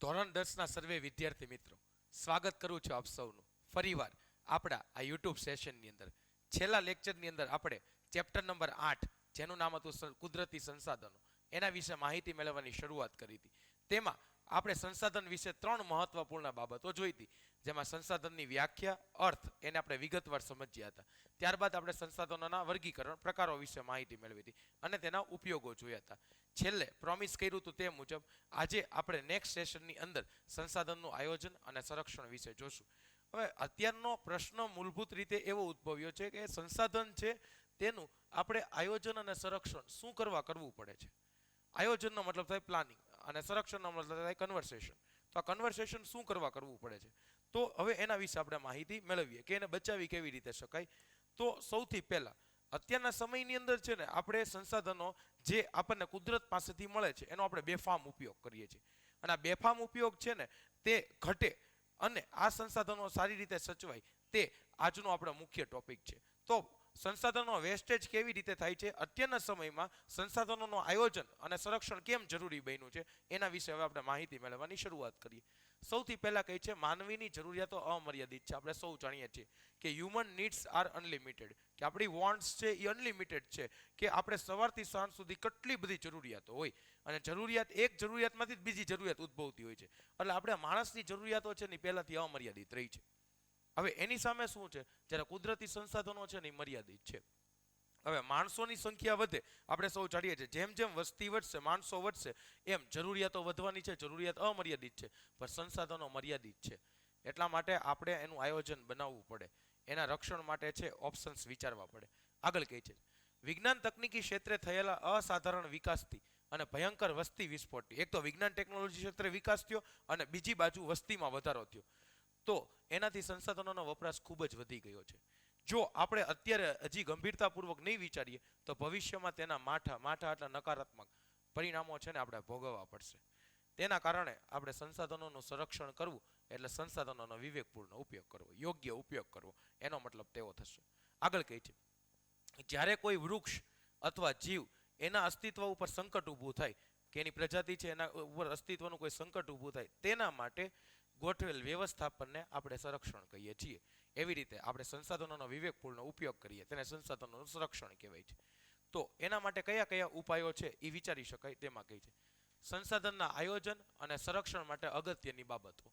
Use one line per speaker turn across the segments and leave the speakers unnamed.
ધોરણ 10ના સર્વે વિદ્યાર્થી મિત્રો, સ્વાગત કરું છું આપ સૌનું ફરીવાર આપણા આ યુટ્યુબ સેશનની અંદર. છેલ્લા લેક્ચરની અંદર આપણે ચેપ્ટર નંબર 8, જેનું નામ હતું કુદરતી સંસાધનો, એના વિશે માહિતી મેળવવાની શરૂઆત કરી હતી. તેમાં આપણે સંસાધન વિશે 3 મહત્વપૂર્ણ બાબતો જોઈ હતી, જેમાં સંસાધનની વ્યાખ્યા, અર્થ, એને આપણે વિગતવાર સમજ્યા હતા. ત્યારબાદ આપણે સંસાધનોના વર્ગીકરણ, પ્રકારો વિશે માહિતી મેળવી હતી અને તેના ઉપયોગો જોયા હતા. છેલ્લે પ્રોમિસ કર્યું હતું તે મુજબ આજે આપણે નેક્સ્ટ સેશનની અંદર સંસાધનનું આયોજન અને સંરક્ષણ વિશે જોશું. હવે અત્યારનો પ્રશ્ન મૂળભૂત રીતે એવો ઉદ્ભવ્યો છે કે સંસાધન છે તેનું આપણે આયોજન અને સંરક્ષણ શું કરવું પડે છે. આયોજનનો મતલબ થાય પ્લાનિંગ અને સંરક્ષણનો મતલબ થાય કન્વર્સેશન. તો આ કન્વર્સેશન શું કરવું પડે છે, તો હવે એના વિશે આપણે માહિતી મેળવીએ કે એને બચાવી કેવી રીતે શકાય. તો સૌથી પહેલા અત્યારના સમયની અંદર છે ને, આપણે સંસાધનો જે આપણને કુદરત પાસેથી મળે છે એનો આપણે બેફામ ઉપયોગ કરીએ છીએ, અને આ બેફામ ઉપયોગ છે ને તે ઘટે અને આ સંસાધનો સારી રીતે સચવાય, તે આજનો આપણો મુખ્ય ટોપિક છે. તો સંસાધનો વેસ્ટેજ કેવી રીતે થાય છે, અત્યારના સમયમાં સંસાધનોનું આયોજન અને સંરક્ષણ કેમ જરૂરી બન્યું છે, એના વિશે હવે આપણે માહિતી મેળવવાની શરૂઆત કરીએ. સૌથી પહેલા કહે છે માનવીની જરૂરિયાતો અમર્યાદિત છે. આપણે સૌ જાણીએ છીએ કે હ્યુમન નીડ્સ આર અનલિમિટેડ, કે આપણી વોન્ટ્સ છે એ અનલિમિટેડ છે, કે આપણે સવારથી સાંજ સુધી કેટલી બધી જરૂરિયાતો હોય અને એક જરૂરિયાતમાંથી જ બીજી જરૂરિયાત ઉદ્ભવતી હોય છે. એટલે આપણે માણસની જરૂરિયાતો છે ને પહેલાથી અમર્યાદિત રહી છે. હવે એની સામે શું છે, જ્યારે કુદરતી સંસાધનો છે ને એ મર્યાદિત છે. હવે માણસોની સંખ્યા વધે, આપણે સૌ જાણીએ છીએ જેમ જેમ વસ્તી વધશે, માણસો વધશે, એમ જરૂરિયાતો વધવાની છે. જરૂરિયાત અમર્યાદિત છે પણ સંસાધનો મર્યાદિત છે. એટલા માટે આપણે એનું આયોજન બનાવવું પડે, એના રક્ષણ માટે છે ઓપ્શન્સ વિચારવા પડે. આગળ કહે છે વિજ્ઞાન તકનીકી ક્ષેત્રે થયેલા અસાધારણ વિકાસથી અને ભયંકર વસ્તી વિસ્ફોટથી, એક તો વિજ્ઞાન ટેકનોલોજી ક્ષેત્રે વિકાસ થયો અને બીજી બાજુ વસ્તીમાં વધારો થયો, તો એનાથી સંસાધનોનો વપરાશ ખૂબ જ વધી ગયો છે. જો આપણે અત્યારે હજી ગંભીરતાપૂર્વક નહીં વિચારીએ તો ભવિષ્યમાં તેના માઠા એટલે નકારાત્મક પરિણામો છે ને આપણે ભોગવવા પડશે. તેના કારણે આપણે સંસાધનોનું સંરક્ષણ કરવું એટલે સંસાધનોનો વિવેકપૂર્ણ ઉપયોગ કરવો, યોગ્ય ઉપયોગ કરવો, એનો મતલબ તેવો થશે. આગળ કહે છે જ્યારે કોઈ વૃક્ષ અથવા જીવ એના અસ્તિત્વ ઉપર સંકટ ઊભું થાય, કે એની પ્રજાતિ છે એના ઉપર અસ્તિત્વનું કોઈ સંકટ ઊભું થાય, તેના માટે ગોઠવેલ વ્યવસ્થાપનને આપણે સંરક્ષણ કહીએ છીએ. એવી રીતે આપણે સંસાધનોનો વિવેકપૂર્ણ ઉપયોગ કરીએ તેને સંસાધનોનું સંરક્ષણ કહેવાય છે. તો એના માટે કયા કયા ઉપાયો છે એ વિચારી શકાય. તેમાં કહે છે સંસાધનના આયોજન અને સંરક્ષણ માટે અગત્યની બાબતો.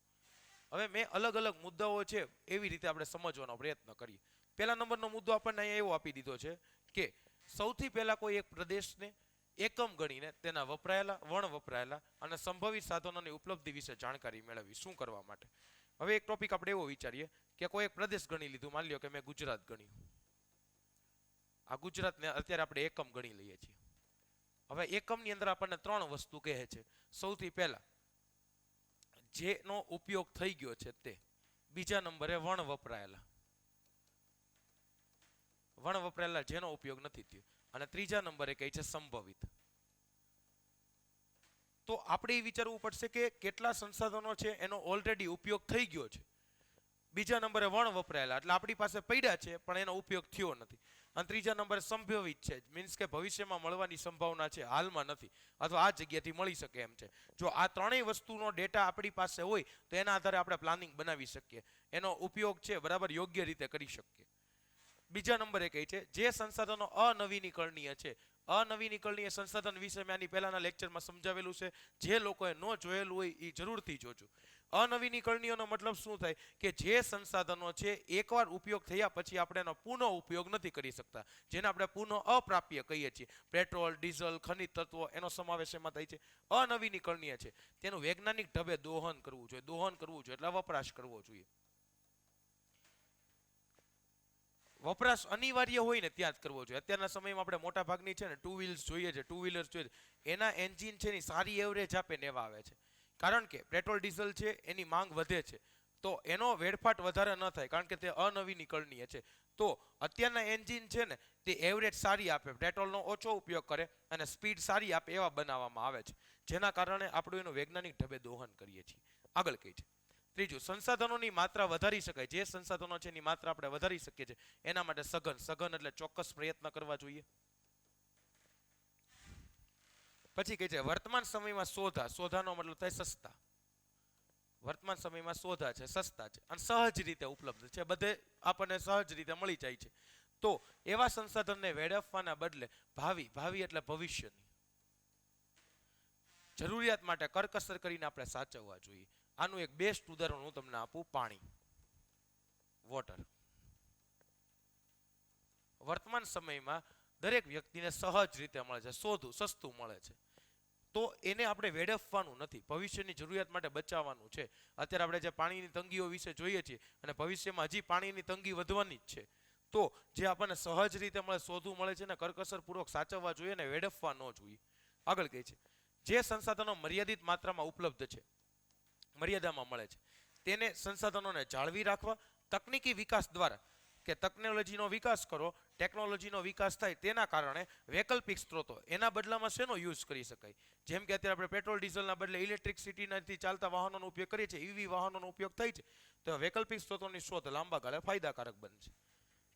હવે મેં અલગ અલગ મુદ્દાઓ છે એવી રીતે આપણે સમજવાનો પ્રયત્ન કરીએ. પહેલા નંબરનો મુદ્દો આપણને અહીંયા એવો આપી દીધો છે કે સૌથી પહેલા કોઈ એક પ્રદેશને એકમ ગણીને તેના વપરાયેલા, વણ વપરાયેલા અને સંભવિત સાધનોની ઉપલબ્ધિ વિશે જાણકારી મેળવવી. શું કરવા માટે? હવે એક ટોપિક આપણે એવો વિચારીએ કે કોઈ એક પ્રદેશ ગણી લીધું. માની લો કે મેં ગુજરાત ગણ્યું. આ ગુજરાતને અત્યારે આપણે એકમ ગણી લઈએ છીએ. હવે એકમની અંદર આપણને 3 વસ્તુ કહે છે. સૌથી પહેલા જેનો ઉપયોગ થઈ ગયો છે તે, બીજા નંબરે વણ વપરાયેલા જેનો ઉપયોગ નથી થયો, અને ત્રીજા નંબરે કહે છે સંભવિત. તો આપણે એ વિચારવું પડશે કે કેટલા સંસાધનો છે એનો ઓલરેડી ઉપયોગ થઈ ગયો છે. બીજા નંબરે વણ વપરાયેલા, એટલે આપણી પાસે પડ્યા છે પણ એનો ઉપયોગ થયો નથી. અને ત્રીજા નંબરે સંભવિત છે, મીન્સ કે ભવિષ્યમાં મળવાની સંભાવના છે, હાલમાં નથી, અથવા આ જગ્યાથી મળી શકે એમ છે. જો આ ત્રણેય વસ્તુનો ડેટા આપણી પાસે હોય તો એના આધારે આપણે પ્લાનિંગ બનાવી શકીએ, એનો ઉપયોગ છે બરાબર યોગ્ય રીતે કરી શકીએ. બીજા નંબરે કહે છે જે સંસાધનો અનવીનીકરણીય છે. અનવીનીકરણીય સંસાધન વિશે મેં આની પહેલાના લેક્ચરમાં સમજાવેલું છે. જે લોકોએ ન જોયેલું હોય એ જરૂરથી જોજો. અનવીનીકરણીયનો મતલબ શું થાય કે જે સંસાધનો છે એકવાર ઉપયોગ થયા પછી આપણે એનો પુનઃ ઉપયોગ નથી કરી શકતા, જેને આપણે પુનઃ અપ્રાપ્ય કહીએ છીએ. પેટ્રોલ, ડીઝલ, ખનિજ તત્વો એનો સમાવેશ એમાં થાય છે. અનવીનીકરણીય છે, તેનું વૈજ્ઞાનિક ઢબે દોહન કરવું જોઈએ એટલે વપરાશ કરવો જોઈએ. વપરાશ અનિવાર્ય હોય ને ત્યાં જ કરવો જોઈએ. અત્યારના સમયમાં આપણે મોટા ભાગની છે ને ટુ વ્હીલ્સ જોઈએ છે, ટુ વ્હીલર્સ જોઈએ છે, એના એન્જિન છે ને સારી એવરેજ આપે ને એવા આવે છે. કારણ કે પેટ્રોલ ડીઝલ છે એની માંગ વધે છે, તો એનો વેડફાટ વધારે ન થાય, કારણ કે તે અનવીનીકરણીય છે. તો અત્યારના એન્જિન છે ને તે એવરેજ સારી આપે, પેટ્રોલનો ઓછો ઉપયોગ કરે અને સ્પીડ સારી આપે એવા બનાવવામાં આવે છે, જેના કારણે આપણે એનું વૈજ્ઞાનિક ઢબે દોહન કરીએ છીએ. આગળ કહે છે ત્રીજું, સંસાધનોની માત્રા વધારી શકાય. જે સંસાધનો છે એની માત્રા આપણે વધારી શકીએ છીએ એના માટે સઘન એટલે ચોક્કસ પ્રયત્ન કરવા જોઈએ. પછી કહે છે વર્તમાન સમયમાં સોધાનો મતલબ થાય સસ્તા. વર્તમાન સમયમાં સોધા છે, સસ્તા છે અને સહજ રીતે ઉપલબ્ધ છે, બધે આપણને સહજ રીતે મળી જાય છે. તો એવા સંસાધનને વેડફવાના બદલે ભાવિ એટલે ભવિષ્યની જરૂરિયાત માટે કરકસર કરીને આપણે સાચવવા જોઈએ. આનું એક બેસ્ટ ઉદાહરણ હું તમને આપું, પાણી, વોટર. વર્તમાન સમયમાં દરેક વ્યક્તિને સહજ રીતે મળે છે, સોધું સસ્તું મળે છે. તો એને આપણે વેડફવાનું નથી, ભવિષ્યની જરૂરિયાત માટે બચાવવાનું છે. અત્યારે આપણે જે પાણીની તંગીઓ વિશે જોઈએ છીએ અને ભવિષ્યમાં હજી પાણીની તંગી વધવાની જ છે. તો જે આપણને સહજ રીતે મળે, સોધું મળે છે ને કરકસરપૂર્વક સાચવવા જોઈએ ને વેડફવા ન જોઈએ. આગળ કહે છે જે સંસાધનો મર્યાદિત માત્રામાં ઉપલબ્ધ છે, મર્યાદામાં મળે છે, તેને સંસાધનોને જાળવી રાખવા તકનીકી વિકાસ દ્વારા કે ટેકનોલોજીનો વિકાસ કરો, ટેકનોલોજીનો વિકાસ થાય તેના કારણે વૈકલ્પિક સ્ત્રોતો એના બદલામાં શેનો યુઝ કરી શકાય. જેમ કે અત્યારે આપણે પેટ્રોલ ડીઝલના બદલે ઇલેક્ટ્રિસિટીનાથી ચાલતા વાહનોનો ઉપયોગ કરીએ છીએ, ઈવી વાહનોનો ઉપયોગ થાય છે, તો વૈકલ્પિક સ્ત્રોતોની શોધ લાંબા ગાળે ફાયદાકારક બનશે.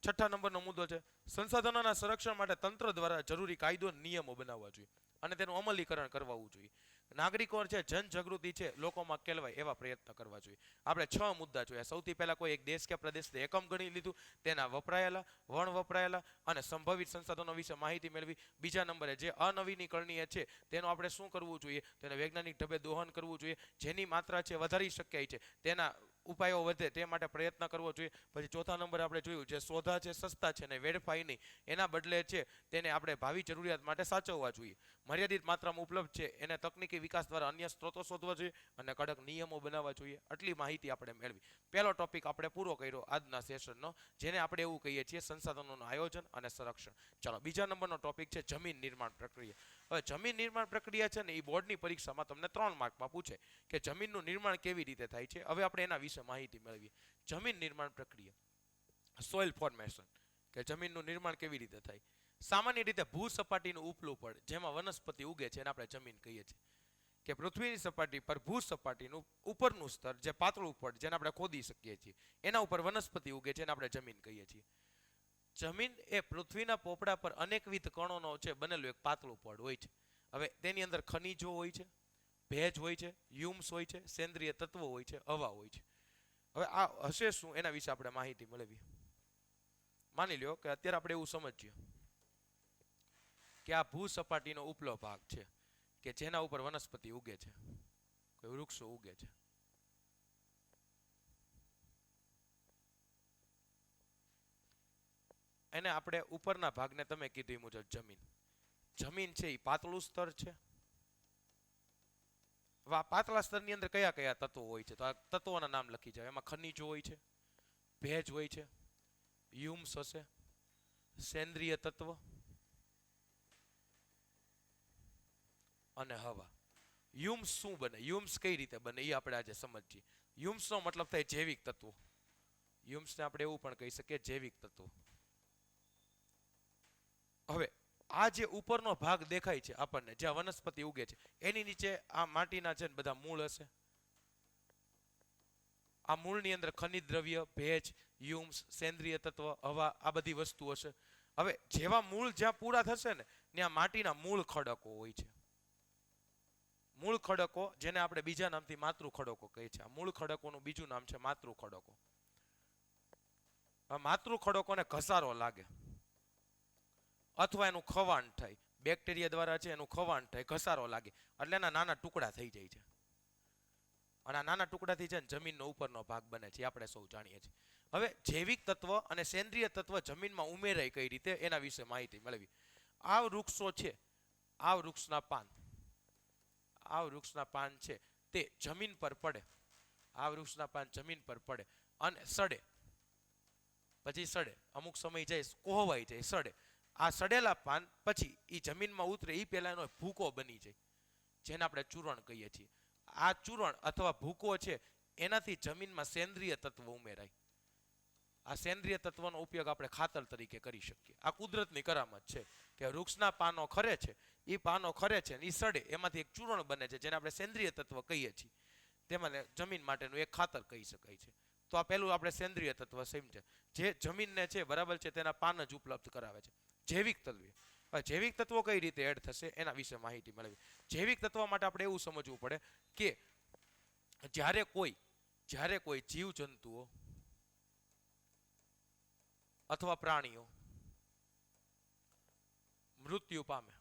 6 નંબરનો મુદ્દો છે સંસાધનોના સંરક્ષણ માટે તંત્ર દ્વારા જરૂરી કાયદો નિયમો બનાવવા જોઈએ અને તેનું અમલીકરણ કરવાવું જોઈએ. નાગરિકો છે, જનજાગૃતિ છે, લોકોમાં કેળવાય એવા પ્રયત્ન કરવા જોઈએ. આપણે 6 મુદ્દા જોયા. સૌથી પહેલા કોઈ એક દેશ કે પ્રદેશને એકમ ગણી લીધું, તેના વપરાયેલા, વણ વપરાયેલા અને સંભવિત સંસાધનો વિશે માહિતી મેળવી. બીજા નંબરે જે અનવીનીકરણીય છે તેનું આપણે શું કરવું જોઈએ, તેને વૈજ્ઞાનિક ઢબે દોહન કરવું જોઈએ. જેની માત્રા છે વધારી શક્ય છે તેના ઉપાયો વધે તે માટે પ્રયત્ન કરવો જોઈએ. પછી ચોથા નંબરે આપણે જોયું જે સોધા છે, સસ્તા છે ને વેડફાય નહીં, એના બદલે છે તેને આપણે ભાવિ જરૂરિયાત માટે સાચવવા જોઈએ. મર્યાદિત માત્રામાં ઉપલબ્ધ છે એને તકનીકી વિકાસ દ્વારા અન્ય સ્ત્રોતો શોધવા જોઈએ અને કડક નિયમો બનાવવા જોઈએ. આટલી માહિતી આપણે મેળવી. પહેલો ટોપિક આપણે પૂરો કર્યો આજના સેશનનો, જેને આપણે એવું કહીએ છીએ સંસાધનોનું આયોજન અને સંરક્ષણ. ચાલો બીજા નંબરનો ટોપિક છે જમીન નિર્માણ પ્રક્રિયા. હવે જમીન નિર્માણ પ્રક્રિયા છે ને એ બોર્ડની પરીક્ષામાં તમને 3 માર્કમાં પૂછે કે જમીનનું નિર્માણ કેવી રીતે થાય છે. હવે આપણે એના વિશે માહિતી મેળવીએ. જમીન નિર્માણ પ્રક્રિયા, સોઇલ ફોર્મેશન, કે જમીનનું નિર્માણ કેવી રીતે થાય. સામાન્ય રીતે ભૂસપાટીનું ઉપલું પડ જેમાં વનસ્પતિ ઉગે છે એને આપણે જમીન કહીએ છીએ. કે પૃથ્વીની સપાટી પર ભૂસપાટીનું ઉપરનું સ્તર જે પાતળું પડ જેને આપણે ખોદી શકીએ છીએ એના ઉપર વનસ્પતિ ઉગે છે એને આપણે જમીન કહીએ છીએ. જમીન એ પૃથ્વીના પોપડા પર અનેકવિધ કણોનો છે બનેલું એક પાતળું પડ હોય છે. હવે તેની અંદર ખનિજો હોય છે, ભેજ હોય છે, હ્યુમ્સ હોય છે, સેન્દ્રિય તત્વો હોય છે, હવા હોય છે. હવે આ હશે શું એના વિશે આપણે માહિતી મેળવીએ. માની લ્યો કે અત્યારે આપણે એવું સમજીએ કે આ ભૂસપાટીનો ઉપલો ભાગ છે કે જેના ઉપર વનસ્પતિ ઉગે છે, કોઈ વૃક્ષો ઉગે છે. એને આપણે ઉપરના ભાગને તમે કીધું એ મુજબ જમીન છે એ પાતળું સ્તર છે. પાતળા સ્તરની અંદર કયા કયા તત્વો હોય છે તો આ તત્વોના નામ લખી જાય. એમાં ખનિજો હોય છે, ભેજ હોય છે, હ્યુમ્સ હશે, સેન્દ્રિય તત્વ અને હવા. હ્યુમ્સ શું બને, હ્યુમ્સ કઈ રીતે બને એ આપણે આજે સમજીએ. હ્યુમ્સનો મતલબ થાય જૈવિક તત્વો. હ્યુમ્સને આપણે એવું પણ કહી શકીએ જૈવિક તત્વો. હવે આ જે ઉપરનો ભાગ દેખાય છે આપણને જ્યાં વનસ્પતિ ઉગે છે એની નીચે આ માટીના છે ને બધા મૂળ હશે. આ મૂળની અંદર ખનિજ દ્રવ્ય, ભેજ, હ્યુમ્સ, સેન્દ્રિય તત્વ, હવા આ બધી વસ્તુ હશે. હવે જેવા મૂળ જ્યાં પૂરા થશે ને ત્યાં માટીના મૂળ ખડકો હોય છે. મૂળ ખડકો જેને આપણે બીજા નામથી માતૃ ખડકો કહે છે. આ મૂળ ખડકોનું બીજું નામ છે માતૃ ખડકો. માતૃ ખડકોને ઘસારો લાગે અથવા એનું ખવાણ થાય, બેક્ટેરિયા દ્વારા છે એનું ખવાણ થાય, ઘસારો લાગે એટલે એના નાના ટુકડા થઈ જાય છે. અને આ નાના ટુકડાથી છે ને જમીનનો ઉપરનો ભાગ બને છે આપણે સૌ જાણીએ છીએ. હવે જૈવિક તત્વ અને સેન્દ્રિય તત્વ જમીનમાં ઉમેરાય કઈ રીતે એના વિશે માહિતી મેળવી. આ વૃક્ષો છે, આ વૃક્ષના પાન છે તે જમીન પર પડે, આ વૃક્ષના પાન જમીન પર પડે અને સડે, પછી સડે, અમુક સમય જાય કોહવાઈ જાય, સડે. આ સડેલા પાન પછી એ જમીનમાં ઉતરે એ પહેલા એનો ભૂકો બની જાય જેને આપણે ચૂરણ કહીએ છીએ. આ ચૂરણ અથવા ભૂકો છે એનાથી જમીનમાં સેન્દ્રિય તત્વ ઉમેરાય. આ સેન્દ્રિય તત્વનો ઉપયોગ આપણે ખાતર તરીકે કરી શકીએ. આ કુદરતની કરામત છે કે વૃક્ષના પાનો ખરે છે, એ પાનો ખરે છે એ સડે એમાંથી એક ચૂરણ બને છે જેને આપણે સેન્દ્રિય તત્વ કહીએ છીએ. તેમાં જમીન માટેનું એક ખાતર કહી શકાય છે. તો આ પહેલું આપણે સેન્દ્રિય તત્વ સમજે જે જમીનને છે બરાબર છે તેના પાન જ ઉપલબ્ધ કરાવે છે. જૈવિક તત્વ, જૈવિક તત્વો કઈ રીતે એડ થશે એના વિશે માહિતી મેળવી. જૈવિક તત્વ માટે આપણે એવું સમજવું પડે કે જ્યારે કોઈ જ્યારે કોઈ જીવજંતુઓ અથવા પ્રાણીઓ મૃત્યુ પામે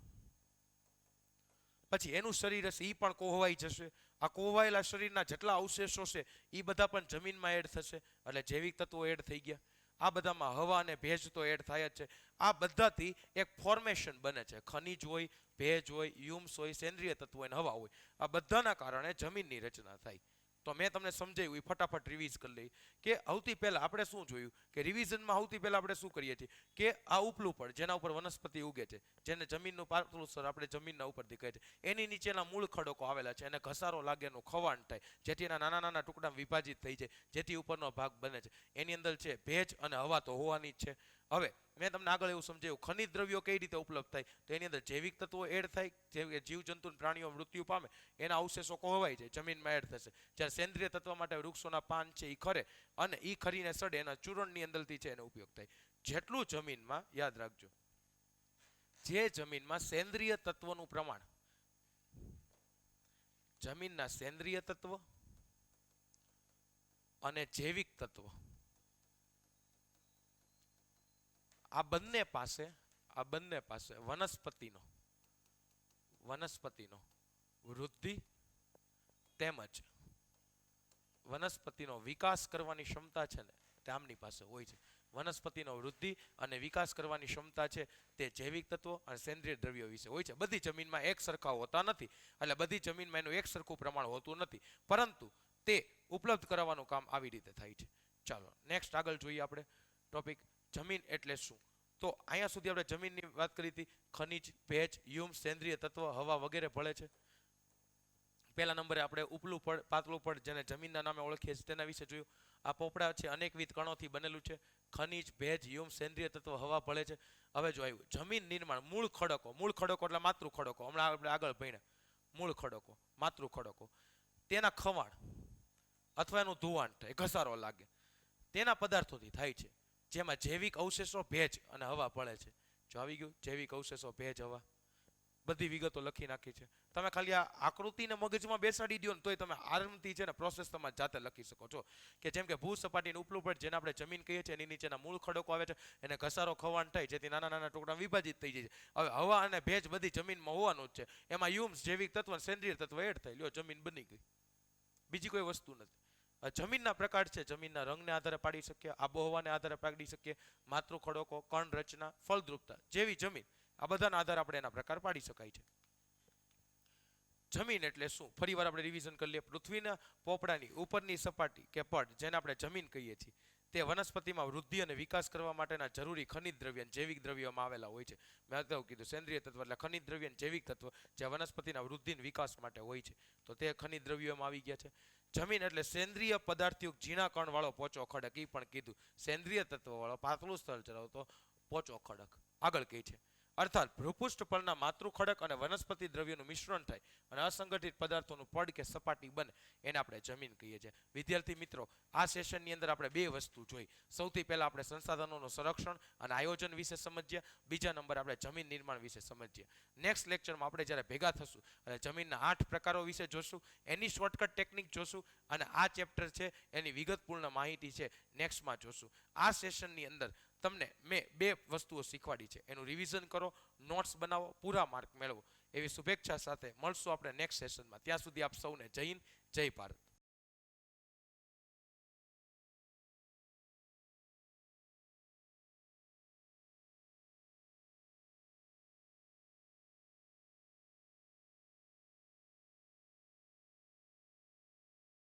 પછી એનું શરીર હશે એ પણ કોહવાઈ જશે. આ કોહવાયેલા શરીરના જેટલા અવશેષો છે એ બધા પણ જમીનમાં એડ થશે, એટલે જૈવિક તત્વો એડ થઈ ગયા. આ બધામાં હવા અને ભેજ તો એડ થાય જ છે. આ બધાથી એક ફોર્મેશન બને છે. ખનિજ હોય, ભેજ હોય, યુમ્સ હોય, સેન્દ્રિય તત્વો અને હવા હોય, આ બધાના કારણે જમીનની રચના થાય. તો મેં તમને સમજાવ્યું એ ફટાફટ રિવીઝ કરી લઈ કે સૌથી પહેલા આપણે શું જોયું કે રિવિઝનમાં સૌથી પહેલા આપણે શું કરીએ છીએ કે આ ઉપલું પડ જેના ઉપર વનસ્પતિ ઉગે છે, જેને જમીનનું પાતળું સ્તર આપણે જમીનના ઉપરથી કહે છે, એની નીચેના મૂળ ખડકો આવેલા છે, એને ઘસારો લાગેનું ખવાણ થાય, જેથી એના નાના નાના ટુકડા વિભાજિત થઈ જાય, જેથી ઉપરનો ભાગ બને છે. એની અંદર છે ભેજ અને હવા તો હોવાની જ છે. હવે મેં તમને આગળ એવું સમજાવ્યું ખનિજ દ્રવ્યો કઈ રીતે ઉપલબ્ધ થાય, તો એની અંદર જૈવિક તત્વો એડ થાય, જેમ કે જીવજંતુ પ્રાણીઓ મૃત્યુ પામે એના અવશેષો કોહવાય જાય, જમીનમાં એડ થશે. જ્યારે સેન્દ્રિય તત્વ માટે વૃક્ષોના પાન છે એ ખરે અને એ ખરીને સડે એના ચૂર્ણની અંદરથી છે એનો ઉપયોગ થાય. જેટલું જમીનમાં યાદ રાખજો, જે જમીનમાં સેન્દ્રિય તત્વોનું પ્રમાણ, જમીનના સેન્દ્રિય તત્વ અને જૈવિક તત્વ આ બંને પાસે વનસ્પતિનો વૃદ્ધિ તેમજ વનસ્પતિનો વિકાસ કરવાની ક્ષમતા છે ને તે આમની પાસે હોય છે. વનસ્પતિનો વૃદ્ધિ અને વિકાસ કરવાની ક્ષમતા છે તે જૈવિક તત્વો અને સેન્દ્રિય દ્રવ્યો વિશે હોય છે. બધી જમીનમાં એક સરખા હોતા નથી, એટલે બધી જમીનમાં એનું એક સરખું પ્રમાણ હોતું નથી, પરંતુ તે ઉપલબ્ધ કરાવવાનું કામ આવી રીતે થાય છે. ચાલો નેક્સ્ટ આગળ જોઈએ આપણે ટોપિક જમીન એટલે શું. તો અહીંયા સુધી આપણે જમીનની વાત કરી હતી. ખનિજ, ભેજ, યુમ, સેન્દ્રિય તત્વ, હવા વગેરે ભળે છે. પહેલા નંબરે આપણે ઉપલું પડ, પાતળું પડ જેને જમીનના નામે ઓળખીએ છીએ તેના વિશે જોયું. આ પોપડા છે અનેકવિધ કણોથી બનેલું છે. ખનિજ, ભેજ, યુમ, સેન્દ્રિય તત્વ, હવા ભળે છે. હવે જો આવ્યું જમીન નિર્માણ, મૂળ ખડકો એટલે માતૃ ખડકો, હમણાં આપણે આગળ ભણ્યા. મૂળ ખડકો, માતૃ ખડકો, તેના ખવાણ અથવા એનું ધોવાણ થાય, ઘસારો લાગે, તેના પદાર્થોથી થાય છે, જેમાં જૈવિક અવશેષો, ભેજ અને હવા ભળે છે. જો આવી ગયું જૈવિક અવશેષો, ભેજ, હવા, બધી વિગતો લખી નાખી છે. તમે ખાલી આ આકૃતિને મગજમાં બેસાડી દો ને તોય તમે આરામથી છે ને પ્રોસેસ તમારે જાતે લખી શકો છો. કે જેમ કે ભૂ સપાટીનું ઉપલું પડ જેને આપણે જમીન કહીએ છીએ એની નીચેના મૂળ ખડકો આવે છે, એને ઘસારો ખવાણ થાય જેથી નાના નાના ટુકડા વિભાજિત થઈ જાય છે. હવે હવા અને ભેજ બધી જમીનમાં હોવાનું જ છે, એમાં યુમ્સ, જૈવિક તત્વ, સેન્દ્રિય તત્વ એડ થાય, લ્યો જમીન બની ગઈ, બીજી કોઈ વસ્તુ નથી. જમીનના પ્રકાર છે, જમીનના રંગને આધારે પાડી શકીએ, આબોહવાને આધારે પાડી શકીએ, માતૃ ખડકો, કણ રચના, ફળદ્રુપતા જેવી જમીન, આ બધાના આધારે આપણે એના પ્રકાર પાડી શકાય છે. જમીન એટલે શું, ફરીવાર આપણે રિવિઝન કરી લઈએ. પૃથ્વીના પોપડાની ઉપરની સપાટી કે પડ જેને આપણે જમીન કહીએ છીએ, તે વનસ્પતિમાં વૃદ્ધિ અને વિકાસ કરવા માટેના જરૂરી ખનિજ દ્રવ્ય અને જૈવિક દ્રવ્યોમાં આવેલા હોય છે. મેં અગાઉ કીધું સેન્દ્રિય તત્વ એટલે ખનિજ દ્રવ્ય અને જૈવિક તત્વ જે વનસ્પતિના વૃદ્ધિ અને વિકાસ માટે હોય છે, તો તે ખનિજ દ્રવ્યોમાં આવી ગયા છે. જમીન એટલે સેન્દ્રિય પદાર્થયુક્ત ઝીણા કણ વાળો પોચો ખડક, એ પણ કીધું સેન્દ્રિય તત્વ વાળો પાતળું સ્તર ધરાવતો પોચો ખડક. આગળ કહે છે અર્થાત ભૂપૃષ્ઠ પરના માતૃ ખડક અને વનસ્પતિ દ્રવ્યોનું મિશ્રણ થાય અને અસંગઠિત પદાર્થોનું પડ કે સપાટી બને એને આપણે જમીન કહીએ છીએ. વિદ્યાર્થી મિત્રો, આ સેશનની અંદર આપણે બે વસ્તુ જોઈ. સૌથી પહેલા આપણે સંસાધનોનું સંરક્ષણ અને આયોજન વિશે સમજીએ, બીજા નંબર આપણે જમીન નિર્માણ વિશે સમજીએ. નેક્સ્ટ લેક્ચરમાં આપણે જ્યારે ભેગા થશું અને જમીનના 8 પ્રકારો વિશે જોશું, એની શોર્ટકટ ટેકનિક જોશું અને આ ચેપ્ટર છે એની વિગતપૂર્ણ માહિતી છે નેક્સ્ટમાં જોશું. આ સેશનની અંદર તમને મેં બે વસ્તુઓ શીખવાડી છે, એનું રિવિઝન કરો, નોટ્સ બનાવો, પૂરા માર્ક મેળવો એવી શુભેચ્છા સાથે મળશું આપણે નેક્સ્ટ સેશનમાં. ત્યાં સુધી આપ સૌને જય હિન્દ, જય ભારત.